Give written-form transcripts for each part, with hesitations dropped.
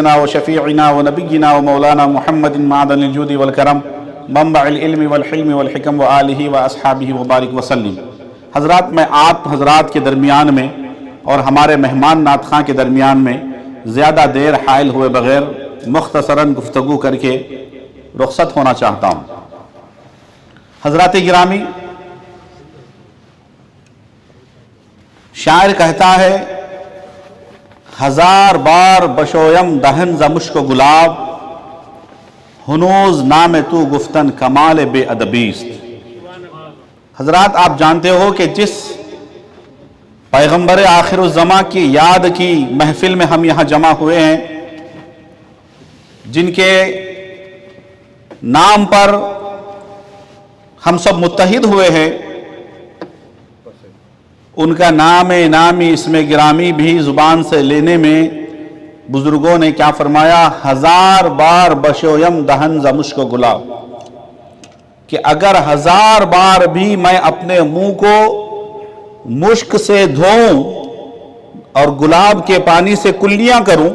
و شفیعنا و نبینا و مولانا محمد معدن الجود والکرم منبع العلم والحلم والحکم و آلہ و اصحابہ وبارک وسلم۔ حضرات، میں آپ حضرات کے درمیان میں اور ہمارے مہمان نعت خواں کے درمیان میں زیادہ دیر حائل ہوئے بغیر مختصراً گفتگو کر کے رخصت ہونا چاہتا ہوں۔ حضرات گرامی، شاعر کہتا ہے، ہزار بار بشویم دہن ز مشک و گلاب، ہنوز نام تو گفتن کمال بے ادبیست۔ حضرات، آپ جانتے ہو کہ جس پیغمبر آخر الزماں کی یاد کی محفل میں ہم یہاں جمع ہوئے ہیں، جن کے نام پر ہم سب متحد ہوئے ہیں، ان کا نام نامی اسم گرامی بھی زبان سے لینے میں بزرگوں نے کیا فرمایا؟ ہزار بار بشویم دہن ز مشک و گلاب، کہ اگر ہزار بار بھی میں اپنے منہ کو مشک سے دھوؤں اور گلاب کے پانی سے کلیاں کروں،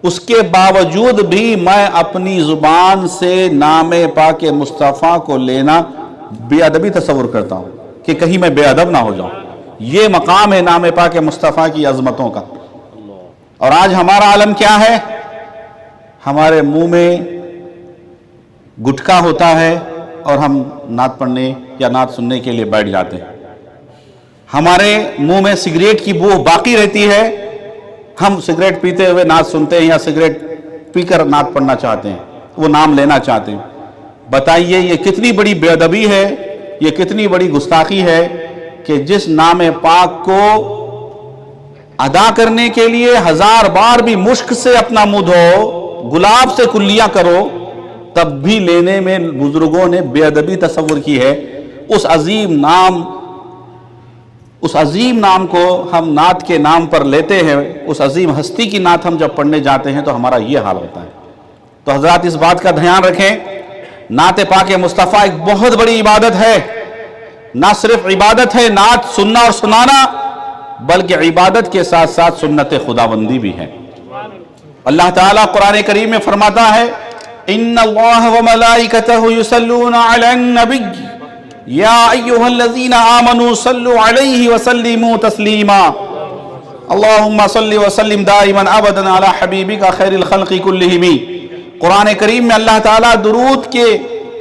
اس کے باوجود بھی میں اپنی زبان سے نام پاک مصطفیٰ کو لینا بے ادبی تصور کرتا ہوں کہ کہیں میں بے ادب نہ ہو جاؤں۔ یہ مقام ہے نام پاک مصطفیٰ کی عظمتوں کا۔ اور آج ہمارا عالم کیا ہے؟ ہمارے منہ میں گٹکا ہوتا ہے اور ہم نعت پڑھنے یا نعت سننے کے لیے بیٹھ جاتے ہیں۔ ہمارے منہ میں سگریٹ کی بو باقی رہتی ہے، ہم سگریٹ پیتے ہوئے نعت سنتے ہیں یا سگریٹ پی کر نعت پڑھنا چاہتے ہیں، وہ نام لینا چاہتے ہیں۔ بتائیے یہ کتنی بڑی بے ادبی ہے، یہ کتنی بڑی گستاخی ہے کہ جس نام پاک کو ادا کرنے کے لیے ہزار بار بھی مشک سے اپنا منہ دھو، گلاب سے کلیاں کرو، تب بھی لینے میں بزرگوں نے بے ادبی تصور کی ہے۔ اس عظیم نام کو ہم نعت کے نام پر لیتے ہیں، اس عظیم ہستی کی نعت ہم جب پڑھنے جاتے ہیں تو ہمارا یہ حال ہوتا ہے۔ تو حضرات اس بات کا دھیان رکھیں، نعت پاک مصطفیٰ ایک بہت بڑی عبادت ہے۔ نہ صرف عبادت ہے نعت سننا اور سنانا، بلکہ عبادت کے ساتھ ساتھ سنت خداوندی بھی ہے۔ اللہ تعالیٰ قرآن کریم میں فرماتا ہے، ان اللہ وملائکتہ یصلون علی النبی یا ایہا الذین آمنوا صلوا علیہ وسلموا تسلیما اللہم صل وسلم دائما ابدا علی حبیبک خیر الخلق کلہم۔ قرآن کریم میں اللہ تعالیٰ درود کے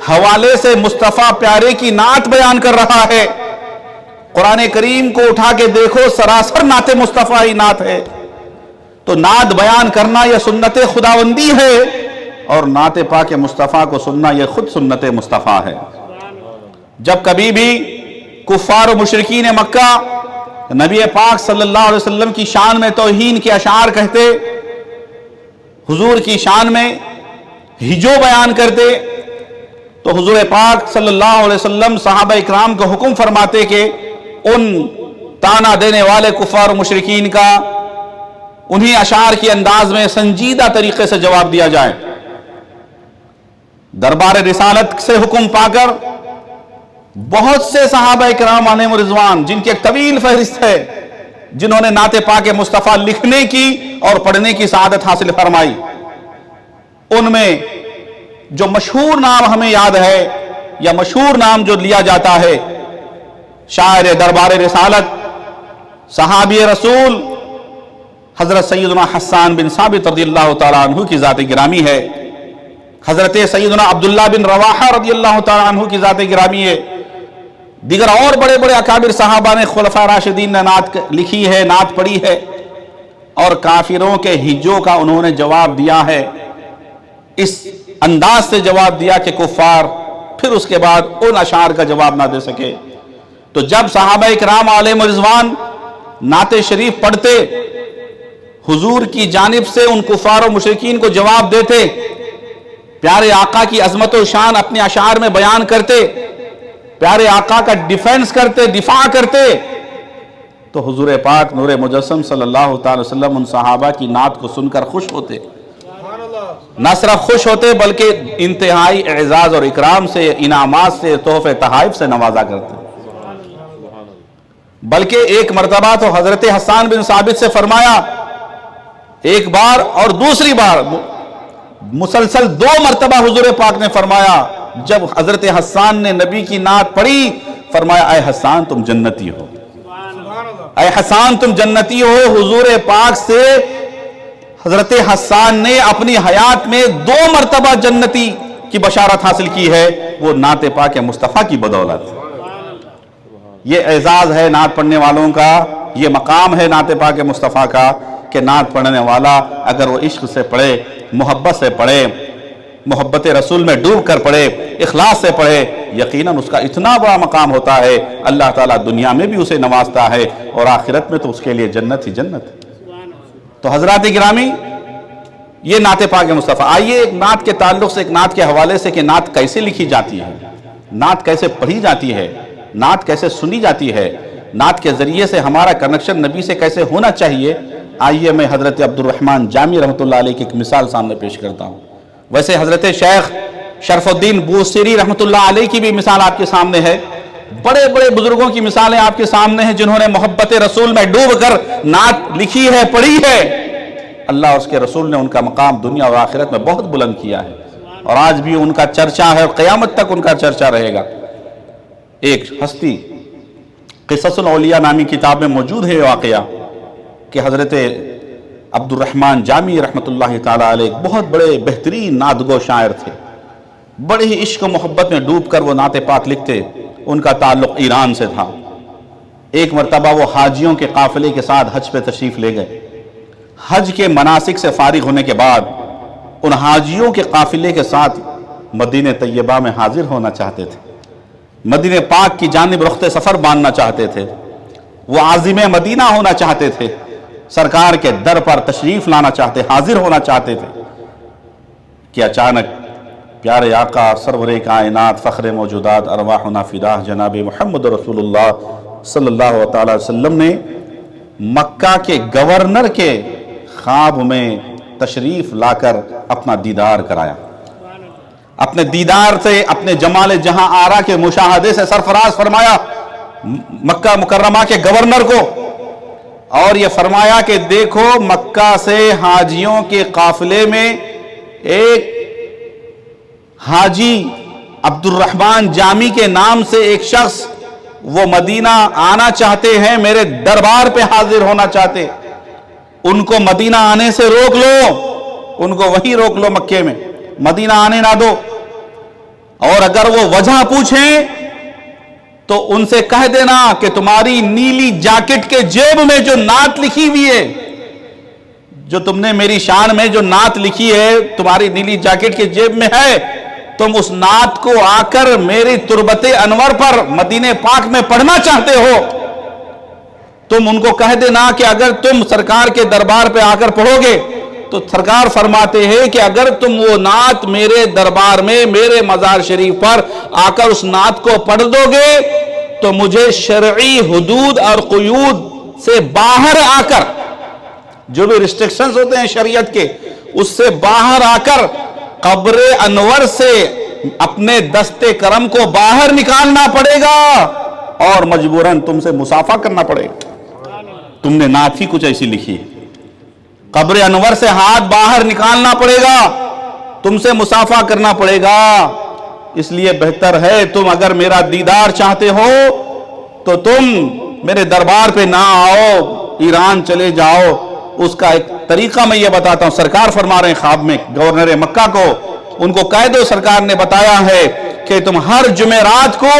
حوالے سے مصطفیٰ پیارے کی نعت بیان کر رہا ہے۔ قرآن کریم کو اٹھا کے دیکھو، سراسر نعت مصطفیٰ ہی نعت ہے۔ تو نعت بیان کرنا یہ سنت خداوندی ہے، اور نعت پاک مصطفیٰ کو سننا یہ خود سنت مصطفیٰ ہے۔ جب کبھی بھی کفار و مشرکین مکہ نبی پاک صلی اللہ علیہ وسلم کی شان میں توہین کے اشعار کہتے، حضور کی شان میں ہجو بیان کرتے، تو حضور پاک صلی اللہ علیہ وسلم صحابہ اکرام کو حکم فرماتے کہ ان تانا دینے والے کفار و مشرکین کا انہی اشعار کی انداز میں سنجیدہ طریقے سے جواب دیا جائے۔ دربار رسالت سے حکم پا کر بہت سے صحابہ اکرام علیہم رضوان، جن کی ایک طویل فہرست ہے، جنہوں نے نعت پاک مصطفیٰ لکھنے کی اور پڑھنے کی سعادت حاصل فرمائی، ان میں جو مشہور نام ہمیں یاد ہے یا مشہور نام جو لیا جاتا ہے، شاعر دربار رسالت، صحابی رسول حضرت سیدنا حسان بن ثابت رضی اللہ تعالیٰ عنہ کی ذات گرامی ہے، حضرت سیدنا عبداللہ بن رواحہ رضی اللہ تعالیٰ عنہ کی ذات گرامی ہے، دیگر اور بڑے بڑے اکابر صحابہ نے، خلفاء راشدین نے نعت لکھی ہے، نعت پڑھی ہے، اور کافروں کے ہجو کا انہوں نے جواب دیا ہے، اس انداز سے جواب دیا کہ کفار پھر اس کے بعد ان اشعار کا جواب نہ دے سکے۔ تو جب صحابہ اکرام علیہم رضوان نعت شریف پڑھتے، حضور کی جانب سے ان کفار و مشرکین کو جواب دیتے، پیارے آقا کی عظمت و شان اپنے اشعار میں بیان کرتے، پیارے آقا کا ڈیفینس کرتے، دفاع کرتے، تو حضور پاک نور مجسم صلی اللہ تعالی وسلم ان صحابہ کی نعت کو سن کر خوش ہوتے، نہ صرف خوش ہوتے بلکہ انتہائی اعزاز اور اکرام سے، انعامات سے، تحفے تحائف سے نوازا کرتے۔ بلکہ ایک مرتبہ تو حضرت حسان بن ثابت سے فرمایا ایک بار اور دوسری بار مسلسل 2 مرتبہ حضور پاک نے فرمایا، جب حضرت حسان نے نبی کی نعت پڑھی فرمایا اے حسان تم جنتی ہو، اے حسان تم جنتی ہو۔ حضور پاک سے حضرت حسان نے اپنی حیات میں 2 مرتبہ جنتی کی بشارت حاصل کی ہے، وہ نعت پاک مصطفیٰ کی بدولت۔ یہ اعزاز ہے نعت پڑھنے والوں کا، یہ مقام ہے نعت پاک مصطفیٰ کا کہ نعت پڑھنے والا اگر وہ عشق سے پڑھے، محبت سے پڑھے، محبت رسول میں ڈوب کر پڑھے، اخلاص سے پڑھے، یقیناً اس کا اتنا بڑا مقام ہوتا ہے، اللہ تعالیٰ دنیا میں بھی اسے نوازتا ہے اور آخرت میں تو اس کے لیے جنت ہی جنت ہے۔ تو حضرات گرامی، یہ نعت پاک مصطفیٰ۔ آئیے ایک نعت کے تعلق سے، ایک نعت کے حوالے سے کہ نعت کیسے لکھی جاتی ہے، نعت کیسے پڑھی جاتی ہے، نعت کیسے سنی جاتی ہے، نعت کے ذریعے سے ہمارا کنیکشن نبی سے کیسے ہونا چاہیے، آئیے میں حضرت عبد الرحمن جامی رحمۃ اللہ علیہ کی ایک مثال سامنے پیش کرتا ہوں۔ ویسے حضرت شیخ شرف الدین بوصیری رحمۃ اللہ علیہ کی بھی مثال آپ کے سامنے ہے، بڑے بڑے بزرگوں کی مثالیں آپ کے سامنے ہیں جنہوں نے محبت رسول میں ڈوب کر نعت لکھی ہے، پڑھی ہے۔ اللہ اور اس کے رسول نے ان کا مقام دنیا اور آخرت میں بہت بلند کیا ہے، اور آج بھی ان کا چرچا ہے اور قیامت تک ان کا چرچا رہے گا۔ ایک ہستی قصص الاولیاء نامی کتاب میں موجود ہے واقعہ کہ حضرت عبد الرحمن جامی رحمۃ اللہ تعالیٰ علیہ بہت بڑے بہترین نعت گو شاعر تھے، بڑے ہی عشق و محبت میں ڈوب کر وہ نعت پاک لکھتے۔ ان کا تعلق ایران سے تھا۔ ایک مرتبہ وہ حاجیوں کے قافلے کے ساتھ حج پہ تشریف لے گئے۔ حج کے مناسک سے فارغ ہونے کے بعد ان حاجیوں کے قافلے کے ساتھ مدینہ طیبہ میں حاضر ہونا چاہتے تھے، مدینہ پاک کی جانب رخت سفر باندھنا چاہتے تھے، وہ عازم مدینہ ہونا چاہتے تھے، سرکار کے در پر تشریف لانا چاہتے، حاضر ہونا چاہتے تھے کہ اچانک پیارے آقا سرور کائنات فخر موجودات ارواحنا فداہ جناب محمد رسول اللہ صلی اللہ تعالی وسلم نے مکہ کے گورنر کے خواب میں تشریف لا کر اپنا دیدار کرایا، اپنے دیدار سے اپنے جمال جہاں آرا کے مشاہدے سے سرفراز فرمایا مکہ مکرمہ کے گورنر کو، اور یہ فرمایا کہ دیکھو مکہ سے حاجیوں کے قافلے میں ایک حاجی عبد الرحمن جامی کے نام سے ایک شخص وہ مدینہ آنا چاہتے ہیں، میرے دربار پہ حاضر ہونا چاہتے، ان کو مدینہ آنے سے روک لو، ان کو وہیں روک لو، مکے میں مدینہ آنے نہ دو، اور اگر وہ وجہ پوچھیں تو ان سے کہہ دینا کہ تمہاری نیلی جاکٹ کے جیب میں جو نعت لکھی ہوئی ہے، جو تم نے میری شان میں جو نعت لکھی ہے تمہاری نیلی جاکٹ کے جیب میں ہے، تم اس نعت کو آ کر میری تربت انور پر مدینہ پاک میں پڑھنا چاہتے ہو، تم ان کو کہہ دینا کہ اگر تم سرکار کے دربار پہ آ کر پڑھو گے تو سرکار فرماتے ہیں کہ اگر تم وہ نعت میرے دربار میں میرے مزار شریف پر آ کر اس نعت کو پڑھ دو گے تو مجھے شرعی حدود اور قیود سے باہر آ کر، جو بھی ریسٹرکشنز ہوتے ہیں شریعت کے، اس سے باہر آ کر قبر انور سے اپنے دست کرم کو باہر نکالنا پڑے گا اور مجبوراً تم سے مصافحہ کرنا پڑے گا۔ تم نے نعت ہی کچھ ایسی لکھی، قبر انور سے ہاتھ باہر نکالنا پڑے گا، تم سے مصافحہ کرنا پڑے گا، اس لیے بہتر ہے تم اگر میرا دیدار چاہتے ہو تو تم میرے دربار پہ نہ آؤ، ایران چلے جاؤ۔ اس کا ایک طریقہ میں یہ بتاتا ہوں، سرکار فرما رہے ہیں خواب میں گورنر مکہ کو، ان کو کہہ دو سرکار نے بتایا ہے کہ تم ہر جمعرات کو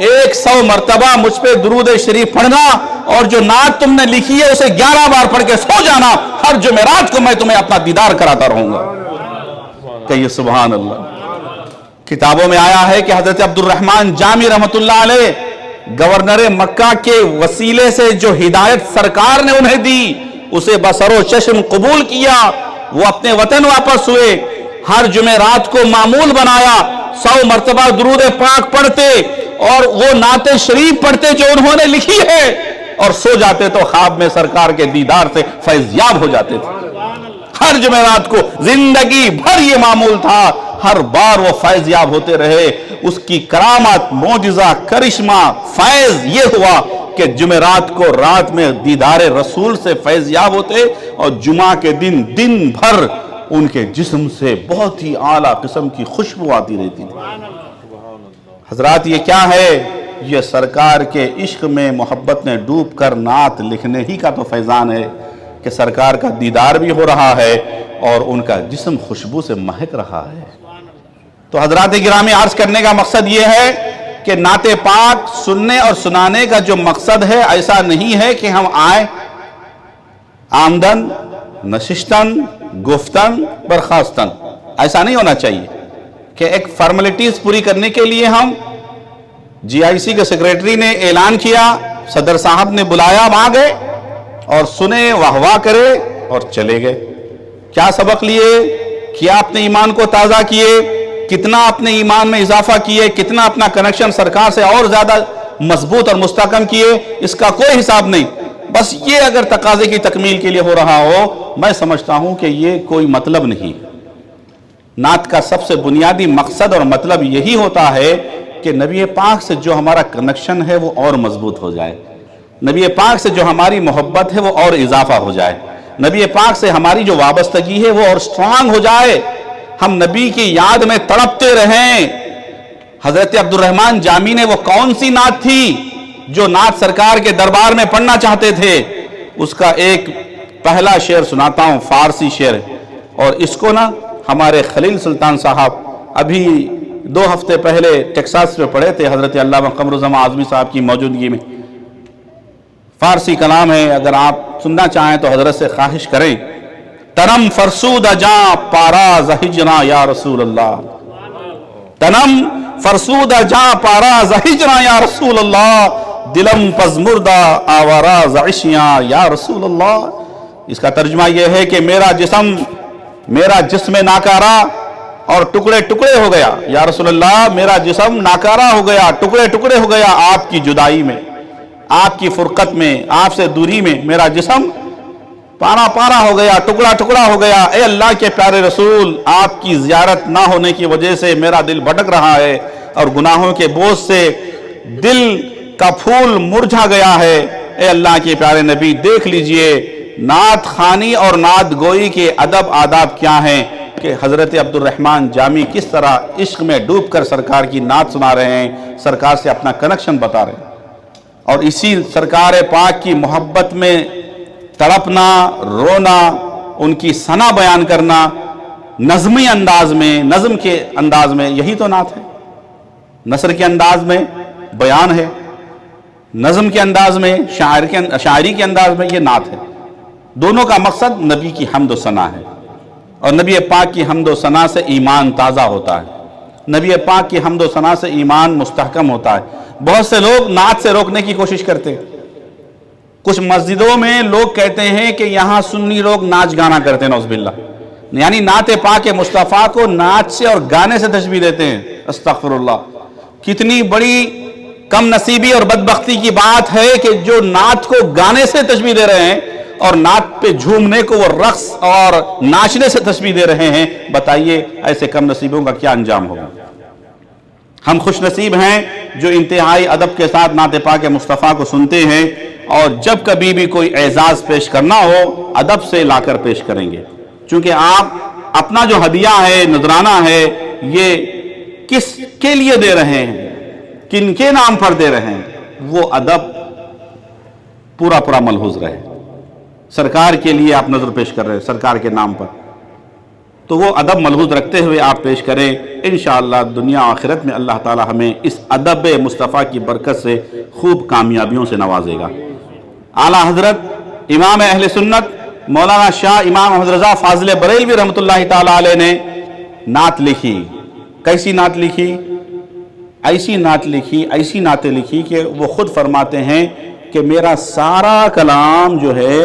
100 مرتبہ مجھ پہ درود شریف پڑھنا، اور جو نعت تم نے لکھی ہے اسے 11 بار پڑھ کے سو جانا، ہر جمعرات کو میں تمہیں اپنا دیدار کراتا رہوں گا۔ کہیے سبحان اللہ۔ کتابوں میں آیا ہے کہ حضرت عبد الرحمن جامی رحمۃ اللہ علیہ گورنر مکہ کے وسیلے سے جو ہدایت سرکار نے انہیں دی اسے بسر و چشم قبول کیا، وہ اپنے وطن واپس ہوئے، ہر جمعرات کو معمول بنایا، 100 مرتبہ درود پاک پڑھتے اور وہ نعت شریف پڑھتے جو انہوں نے لکھی ہے، اور سو جاتے تو خواب میں سرکار کے دیدار سے فیض یاب ہو جاتے تھے۔ ہر جمعرات کو زندگی بھر یہ معمول تھا، ہر بار وہ فیض یاب ہوتے رہے۔ اس کی کرامت، معجزہ، کرشمہ، فیض یہ ہوا کہ جمعرات کو رات میں دیدار رسول سے فیض یاب ہوتے اور جمعہ کے دن دن بھر ان کے جسم سے بہت ہی اعلیٰ قسم کی خوشبو آتی رہتی تھی۔ حضرات یہ کیا ہے؟ یہ سرکار کے عشق میں محبت میں ڈوب کر نعت لکھنے ہی کا تو فیضان ہے کہ سرکار کا دیدار بھی ہو رہا ہے اور ان کا جسم خوشبو سے مہک رہا ہے۔ تو حضرات گرامی عرض کرنے کا مقصد یہ ہے کہ نعت پاک سننے اور سنانے کا جو مقصد ہے ایسا نہیں ہے کہ ہم آئیں آمدن نشستن گفتن برخاستن، ایسا نہیں ہونا چاہیے کہ ایک فارمیلٹیز پوری کرنے کے لیے ہم جی آئی سی کے سیکریٹری نے اعلان کیا، صدر صاحب نے بلایا، وہاں گئے اور سنے واہ واہ کرے اور چلے گئے۔ کیا سبق لیے؟ کیا اپنے ایمان کو تازہ کیے؟ کتنا اپنے ایمان میں اضافہ کیے؟ کتنا اپنا کنیکشن سرکار سے اور زیادہ مضبوط اور مستحکم کیے؟ اس کا کوئی حساب نہیں۔ بس یہ اگر تقاضے کی تکمیل کے لیے ہو رہا ہو، میں سمجھتا ہوں کہ یہ کوئی مطلب نہیں۔ نعت کا سب سے بنیادی مقصد اور مطلب یہی ہوتا ہے کہ نبی پاک سے جو ہمارا کنیکشن ہے وہ اور مضبوط ہو جائے، نبی پاک سے جو ہماری محبت ہے وہ اور اضافہ ہو جائے، نبی پاک سے ہماری جو وابستگی ہے وہ اور سٹرانگ ہو جائے، ہم نبی کی یاد میں تڑپتے رہیں۔ حضرت عبد الرحمن جامی نے وہ کون سی نعت تھی جو نعت سرکار کے دربار میں پڑھنا چاہتے تھے؟ اس کا ایک پہلا شعر سناتا ہوں، فارسی شعر، اور اس کو نا ہمارے خلیل سلطان صاحب ابھی 2 ہفتے پہلے ٹیکساس میں پڑھے تھے حضرت علامہ قمر الزمان اعظمی صاحب کی موجودگی میں۔ فارسی کلام ہے، اگر آپ سننا چاہیں تو حضرت سے خواہش کریں۔ تنم فرسود جاں پاراز ہجراں یا رسول اللہ، تنم فرسود جاں پاراز ہجراں یا رسول اللہ، دلم پزمردہ آواراز عشیاں یا رسول اللہ۔ اس کا ترجمہ یہ ہے کہ میرا جسم ناکارہ اور ٹکڑے ٹکڑے ہو گیا، یا رسول اللہ میرا جسم ناکارہ ہو گیا، ٹکڑے ٹکڑے ہو گیا آپ کی جدائی میں، آپ کی فرقت میں، آپ سے دوری میں میرا جسم پارا پارا ہو گیا، ٹکڑا ٹکڑا ہو گیا۔ اے اللہ کے پیارے رسول، آپ کی زیارت نہ ہونے کی وجہ سے میرا دل بھٹک رہا ہے اور گناہوں کے بوجھ سے دل کا پھول مرجھا گیا ہے۔ اے اللہ کے پیارے نبی دیکھ لیجئے نعت خوانی اور نعت گوئی کے ادب آداب کیا ہیں، کہ حضرت عبد الرحمن جامی کس طرح عشق میں ڈوب کر سرکار کی نعت سنا رہے ہیں، سرکار سے اپنا کنیکشن بتا رہے ہیں، اور اسی سرکار پاک کی محبت میں تڑپنا، رونا، ان کی ثنا بیان کرنا نظمی انداز میں، نظم کے انداز میں، یہی تو نعت ہے۔ نثر کے انداز میں بیان ہے، نظم کے انداز میں، شاعری کے انداز میں، یہ نعت ہے۔ دونوں کا مقصد نبی کی حمد و ثنا ہے، اور نبی پاک کی حمد و ثنا سے ایمان تازہ ہوتا ہے، نبی پاک کی حمد و ثنا سے ایمان مستحکم ہوتا ہے۔ بہت سے لوگ نعت سے روکنے کی کوشش کرتے ہیں۔ کچھ مسجدوں میں لوگ کہتے ہیں کہ یہاں سنی لوگ ناچ گانا کرتے ہیں، نعوذ باللہ، یعنی نعت پاک مصطفیٰ کو ناچ سے اور گانے سے تشبیہ دیتے ہیں۔ استغفر اللہ، کتنی بڑی کم نصیبی اور بدبختی کی بات ہے کہ جو نعت کو گانے سے تشبیہ دے رہے ہیں اور نعت پہ جھومنے کو وہ رقص اور ناچنے سے تشبیہ دے رہے ہیں۔ بتائیے ایسے کم نصیبوں کا کیا انجام ہوگا؟ ہم خوش نصیب ہیں جو انتہائی ادب کے ساتھ نعت پاک مصطفیٰ کو سنتے ہیں، اور جب کبھی بھی کوئی اعزاز پیش کرنا ہو ادب سے لا کر پیش کریں گے، چونکہ آپ اپنا جو ہدیہ ہے، نذرانہ ہے، یہ کس کے لیے دے رہے ہیں، کن کے نام پر دے رہے ہیں، وہ ادب پورا ملحوظ رہے۔ سرکار کے لیے آپ نظر پیش کر رہے ہیں، سرکار کے نام پر، تو وہ ادب ملحوظ رکھتے ہوئے آپ پیش کریں۔ انشاءاللہ دنیا آخرت میں اللہ تعالی ہمیں اس ادب مصطفیٰ کی برکت سے خوب کامیابیوں سے نوازے گا۔ اعلیٰ حضرت امام اہل سنت مولانا شاہ امام محمد رضا فاضل بریلوی رحمۃ اللہ تعالی علیہ نے نعت لکھی۔ کیسی نعت لکھی؟ ایسی نعتیں لکھی کہ وہ خود فرماتے ہیں کہ میرا سارا کلام جو ہے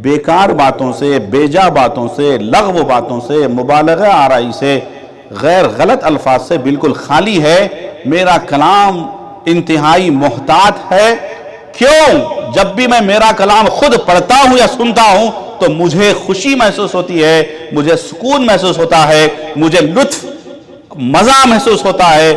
بیکار باتوں سے، بیجا باتوں سے، لغو باتوں سے، مبالغہ آرائی سے، غیر غلط الفاظ سے بالکل خالی ہے۔ میرا کلام انتہائی محتاط ہے۔ کیوں؟ جب بھی میں میرا کلام خود پڑھتا ہوں یا سنتا ہوں تو مجھے خوشی محسوس ہوتی ہے، مجھے سکون محسوس ہوتا ہے، مجھے لطف مزہ محسوس ہوتا ہے